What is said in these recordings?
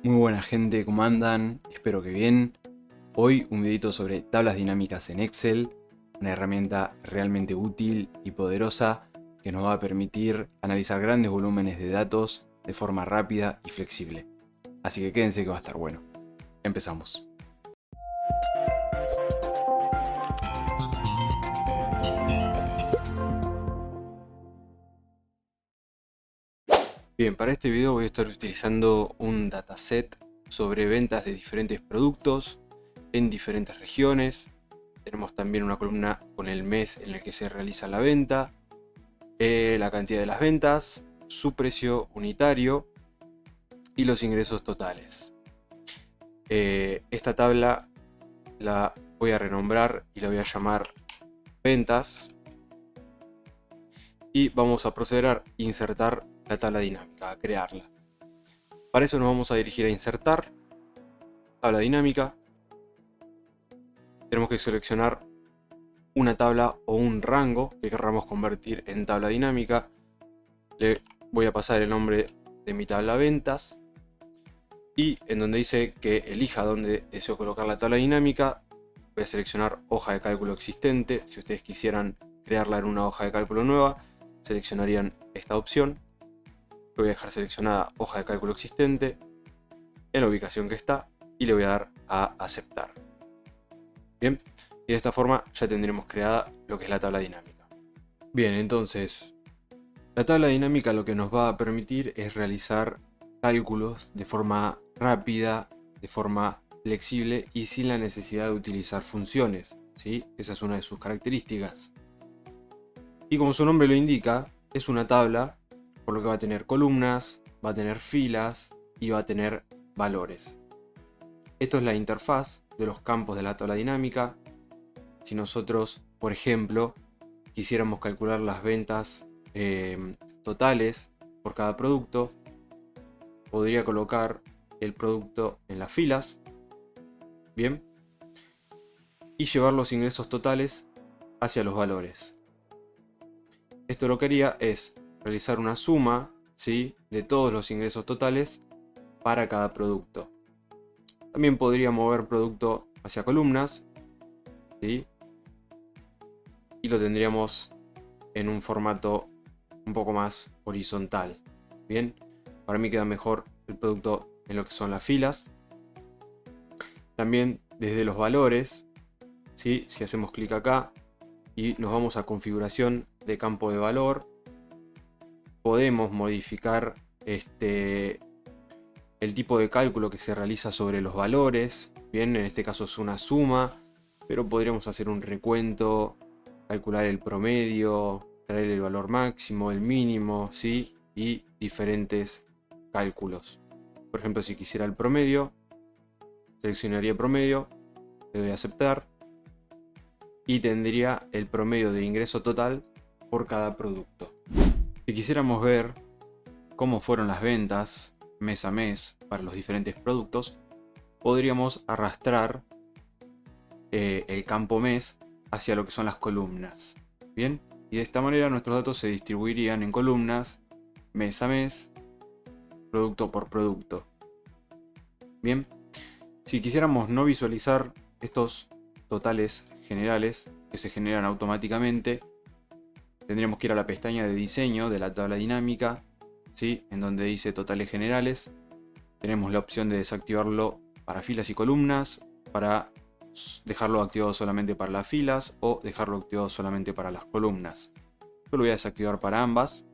Muy buena gente, ¿cómo andan? Espero que bien. Hoy un videito sobre tablas dinámicas en Excel, una herramienta realmente útil y poderosa que nos va a permitir analizar grandes volúmenes de datos de forma rápida y flexible. Así que quédense que va a estar bueno. Empezamos. Bien, para este video voy a estar utilizando un dataset sobre ventas de diferentes productos en diferentes regiones. Tenemos también una columna con el mes en el que se realiza la venta, la cantidad de las ventas, su precio unitario y los ingresos totales. Esta tabla la voy a renombrar y la voy a llamar ventas. Y vamos a proceder a insertar la tabla dinámica, a crearla. Para eso nos vamos a dirigir a insertar, tabla dinámica. Tenemos que seleccionar una tabla o un rango que querramos convertir en tabla dinámica. Le voy a pasar el nombre de mi tabla ventas. Y en donde dice que elija dónde deseo colocar la tabla dinámica, voy a seleccionar hoja de cálculo existente. Si ustedes quisieran crearla en una hoja de cálculo nueva, seleccionarían esta opción. Voy a dejar seleccionada hoja de cálculo existente en la ubicación que está y le voy a dar a aceptar. Bien, y de esta forma ya tendremos creada lo que es la tabla dinámica. Bien, entonces la tabla dinámica lo que nos va a permitir es realizar cálculos de forma rápida, de forma flexible y sin la necesidad de utilizar funciones, ¿sí? Esa es una de sus características. Y como su nombre lo indica, es una tabla, por lo que va a tener columnas, va a tener filas y va a tener valores. Esto es la interfaz de los campos de la tabla dinámica. Si nosotros, por ejemplo, quisiéramos calcular las ventas totales por cada producto, podría colocar el producto en las filas, bien, y llevar los ingresos totales hacia los valores. Esto lo que haría es realizar una suma, ¿sí?, de todos los ingresos totales para cada producto. También podría mover producto hacia columnas, ¿sí?, y lo tendríamos en un formato un poco más horizontal. Bien, para mí queda mejor el producto en lo que son las filas. También desde los valores, ¿sí?, si hacemos clic acá y nos vamos a configuración de campo de valor, podemos modificar el tipo de cálculo que se realiza sobre los valores. Bien, en este caso es una suma, pero podríamos hacer un recuento, calcular el promedio, traer el valor máximo, el mínimo, ¿sí?, y diferentes cálculos. Por ejemplo, si quisiera el promedio, seleccionaría promedio, le doy a aceptar y tendría el promedio de ingreso total por cada producto. Si quisiéramos ver cómo fueron las ventas mes a mes para los diferentes productos, podríamos arrastrar el campo mes hacia lo que son las columnas. Bien, y de esta manera nuestros datos se distribuirían en columnas mes a mes, producto por producto. Bien, si quisiéramos no visualizar estos totales generales que se generan automáticamente, tendríamos que ir a la pestaña de diseño de la tabla dinámica, ¿sí?, en donde dice totales generales. Tenemos la opción de desactivarlo para filas y columnas, para dejarlo activado solamente para las filas o dejarlo activado solamente para las columnas. Yo lo voy a desactivar para ambas.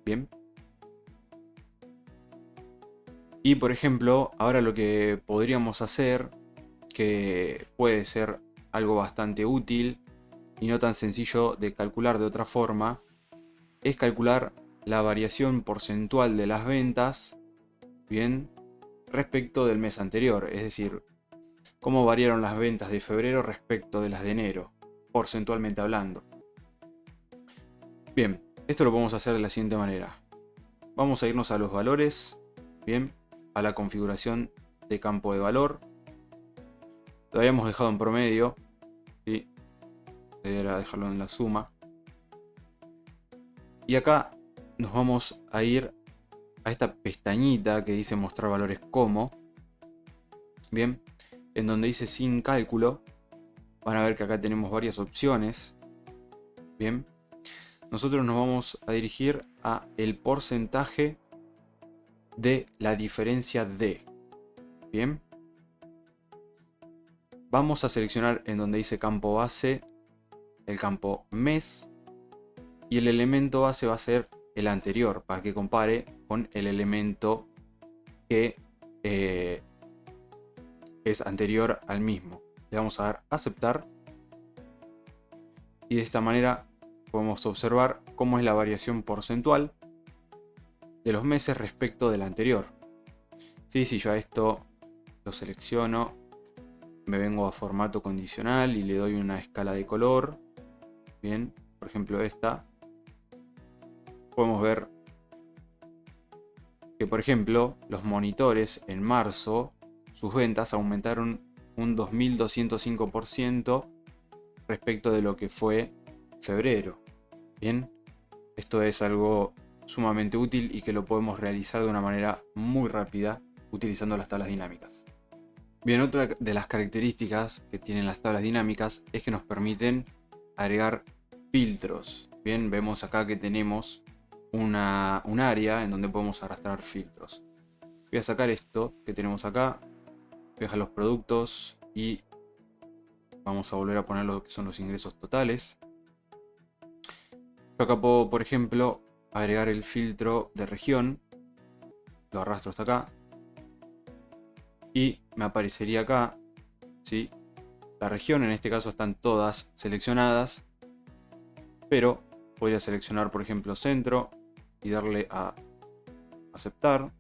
Bien. Y por ejemplo, ahora lo que podríamos hacer, que puede ser algo bastante útil y no tan sencillo de calcular de otra forma, es calcular la variación porcentual de las ventas, bien, respecto del mes anterior. Es decir, cómo variaron las ventas de febrero respecto de las de enero, porcentualmente hablando. Bien, esto lo podemos hacer de la siguiente manera. Vamos a irnos a los valores, bien, a la configuración de campo de valor. Lo habíamos dejado en promedio, ¿sí?, era dejarlo en la suma. Y acá nos vamos a ir a esta pestañita que dice mostrar valores como. Bien, en donde dice sin cálculo, van a ver que acá tenemos varias opciones. Bien, nosotros nos vamos a dirigir a el porcentaje de la diferencia de. Bien, vamos a seleccionar en donde dice campo base el campo mes, y el elemento base va a ser el anterior para que compare con el elemento que es anterior al mismo. Le vamos a dar aceptar, y de esta manera podemos observar cómo es la variación porcentual de los meses respecto del anterior. Sí, si yo a esto lo selecciono, me vengo a formato condicional y le doy una escala de color. Bien, por ejemplo esta. Podemos ver que, por ejemplo, los monitores en marzo, sus ventas aumentaron un 2205% respecto de lo que fue febrero. Bien, esto es algo sumamente útil y que lo podemos realizar de una manera muy rápida utilizando las tablas dinámicas. Bien, otra de las características que tienen las tablas dinámicas es que nos permiten agregar filtros. Bien, vemos acá que tenemos un área en donde podemos arrastrar filtros. Voy a sacar esto que tenemos acá, voy a dejar los productos y vamos a volver a poner lo que son los ingresos totales. Yo acá puedo, por ejemplo, agregar el filtro de región, lo arrastro hasta acá y me aparecería acá, ¿sí? La región, en este caso están todas seleccionadas, pero podría seleccionar, por ejemplo, centro y darle a aceptar.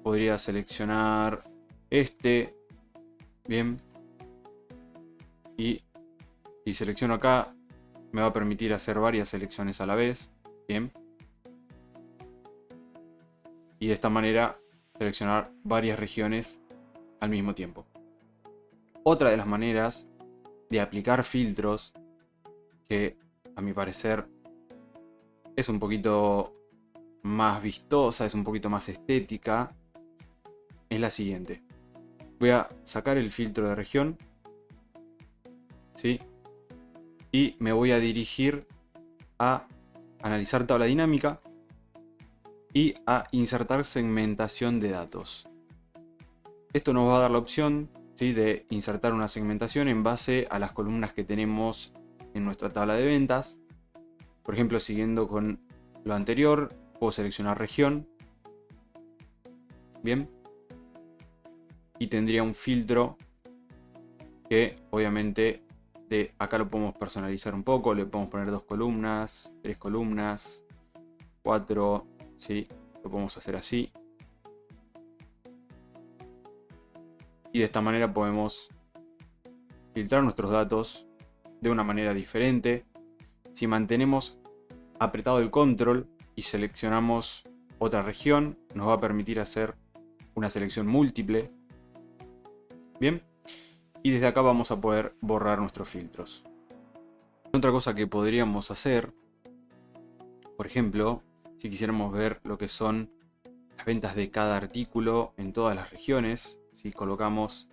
Podría seleccionar este, bien, y si selecciono acá me va a permitir hacer varias selecciones a la vez, bien, y de esta manera seleccionar varias regiones al mismo tiempo. Otra de las maneras de aplicar filtros, que a mi parecer es un poquito más vistosa, es un poquito más estética, es la siguiente. Voy a sacar el filtro de región, ¿sí? Y me voy a dirigir a analizar tabla dinámica y a insertar segmentación de datos. Esto nos va a dar la opción, ¿sí?, de insertar una segmentación en base a las columnas que tenemos en nuestra tabla de ventas. Por ejemplo, siguiendo con lo anterior, puedo seleccionar región. Bien. Y tendría un filtro que obviamente de acá lo podemos personalizar un poco. Le podemos poner 2 columnas, 3 columnas, 4, ¿sí? Lo podemos hacer así. Y de esta manera podemos filtrar nuestros datos de una manera diferente. Si mantenemos apretado el control y seleccionamos otra región, nos va a permitir hacer una selección múltiple. Bien. Y desde acá vamos a poder borrar nuestros filtros. Otra cosa que podríamos hacer, por ejemplo, si quisiéramos ver lo que son las ventas de cada artículo en todas las regiones, si colocamos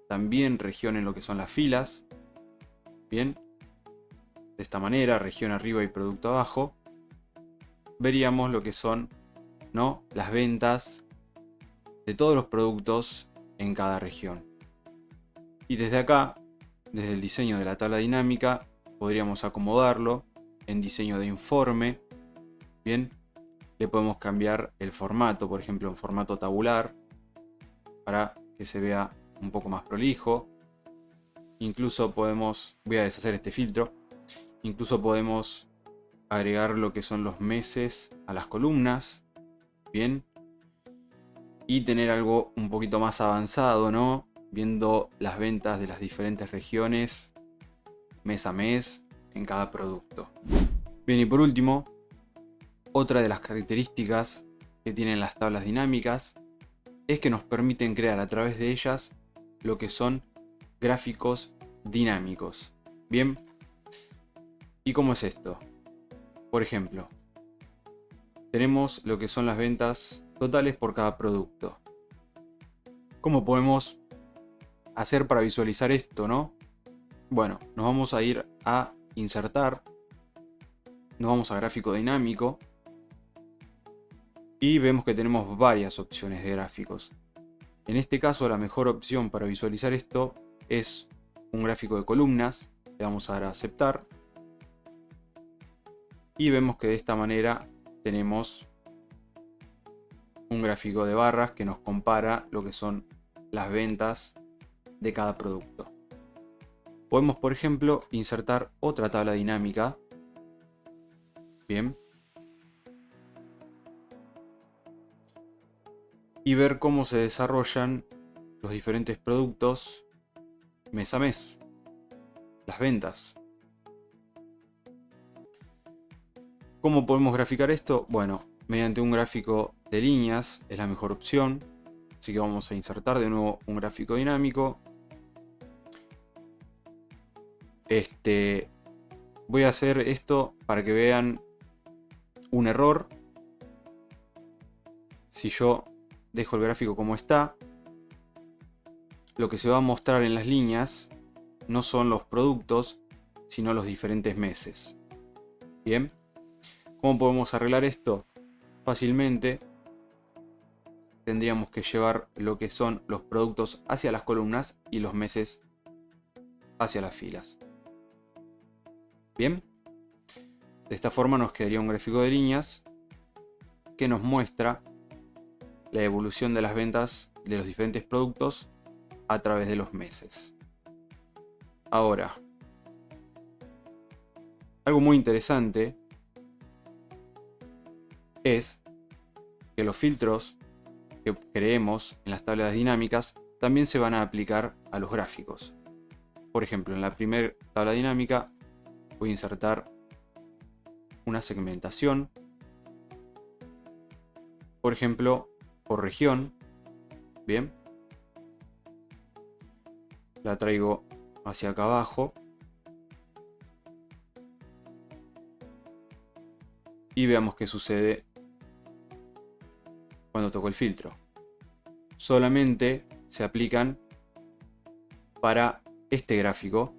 también región en lo que son las filas, bien, de esta manera, región arriba y producto abajo, veríamos lo que son, ¿no?, las ventas de todos los productos en cada región. Y desde acá, desde el diseño de la tabla dinámica, podríamos acomodarlo en diseño de informe. Bien, le podemos cambiar el formato, por ejemplo en formato tabular, para que se vea un poco más prolijo. Incluso podemos, voy a deshacer este filtro, incluso podemos agregar lo que son los meses a las columnas. Bien, y tener algo un poquito más avanzado, ¿no?, viendo las ventas de las diferentes regiones mes a mes en cada producto. Bien, y por último, otra de las características que tienen las tablas dinámicas es que nos permiten crear a través de ellas lo que son gráficos dinámicos. Bien, ¿y cómo es esto? Por ejemplo, tenemos lo que son las ventas totales por cada producto. ¿Cómo podemos hacer para visualizar esto, no? Bueno, nos vamos a ir a insertar, nos vamos a gráfico dinámico y vemos que tenemos varias opciones de gráficos. En este caso, la mejor opción para visualizar esto es un gráfico de columnas. Le vamos a dar a aceptar y vemos que de esta manera tenemos un gráfico de barras que nos compara lo que son las ventas de cada producto. Podemos, por ejemplo, insertar otra tabla dinámica. Bien. Y ver cómo se desarrollan los diferentes productos mes a mes. Las ventas. ¿Cómo podemos graficar esto? Bueno, mediante un gráfico de líneas es la mejor opción. Así que vamos a insertar de nuevo un gráfico dinámico. Voy a hacer esto para que vean un error. Si yo dejo el gráfico como está, lo que se va a mostrar en las líneas no son los productos, sino los diferentes meses. Bien, ¿cómo podemos arreglar esto? Fácilmente tendríamos que llevar lo que son los productos hacia las columnas y los meses hacia las filas. Bien, de esta forma nos quedaría un gráfico de líneas que nos muestra la evolución de las ventas de los diferentes productos a través de los meses. Ahora, algo muy interesante es que los filtros que creemos en las tablas dinámicas también se van a aplicar a los gráficos. Por ejemplo, en la primera tabla dinámica voy a insertar una segmentación, por ejemplo, por región. Bien, la traigo hacia acá abajo y veamos qué sucede cuando toco el filtro. Solamente se aplican para este gráfico.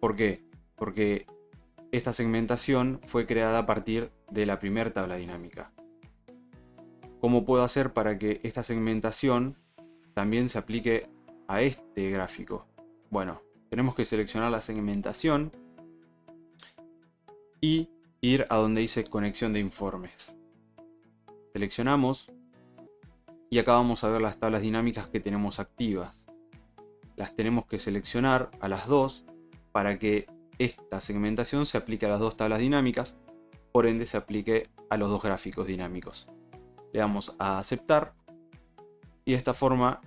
¿Por qué? Porque esta segmentación fue creada a partir de la primera tabla dinámica. ¿Cómo puedo hacer para que esta segmentación también se aplique a este gráfico? Bueno, tenemos que seleccionar la segmentación y ir a donde dice conexión de informes. Seleccionamos y acá vamos a ver las tablas dinámicas que tenemos activas. Las tenemos que seleccionar a las dos para que esta segmentación se aplique a las dos tablas dinámicas, por ende se aplique a los dos gráficos dinámicos. Le damos a aceptar y de esta forma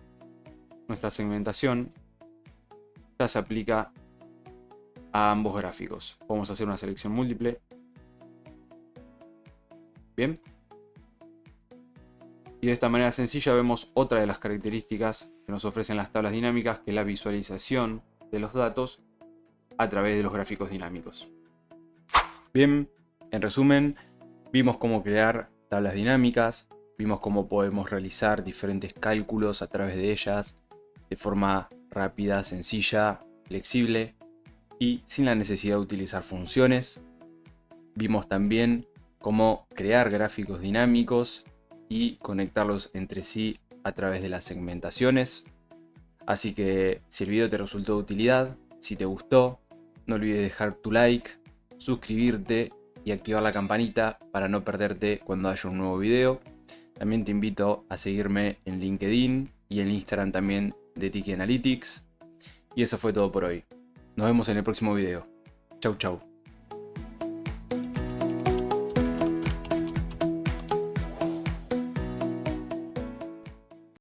nuestra segmentación ya se aplica a ambos gráficos. Vamos a hacer una selección múltiple. Bien. Y de esta manera sencilla vemos otra de las características que nos ofrecen las tablas dinámicas, que es la visualización de los datos a través de los gráficos dinámicos. Bien, en resumen, vimos cómo crear tablas dinámicas, vimos cómo podemos realizar diferentes cálculos a través de ellas de forma rápida, sencilla, flexible y sin la necesidad de utilizar funciones. Vimos también cómo crear gráficos dinámicos y conectarlos entre sí a través de las segmentaciones. Así que si el video te resultó de utilidad, si te gustó, no olvides dejar tu like, suscribirte y activar la campanita para no perderte cuando haya un nuevo video. También te invito a seguirme en LinkedIn y en Instagram también de Tiki Analytics. Y eso fue todo por hoy. Nos vemos en el próximo video. Chau chau.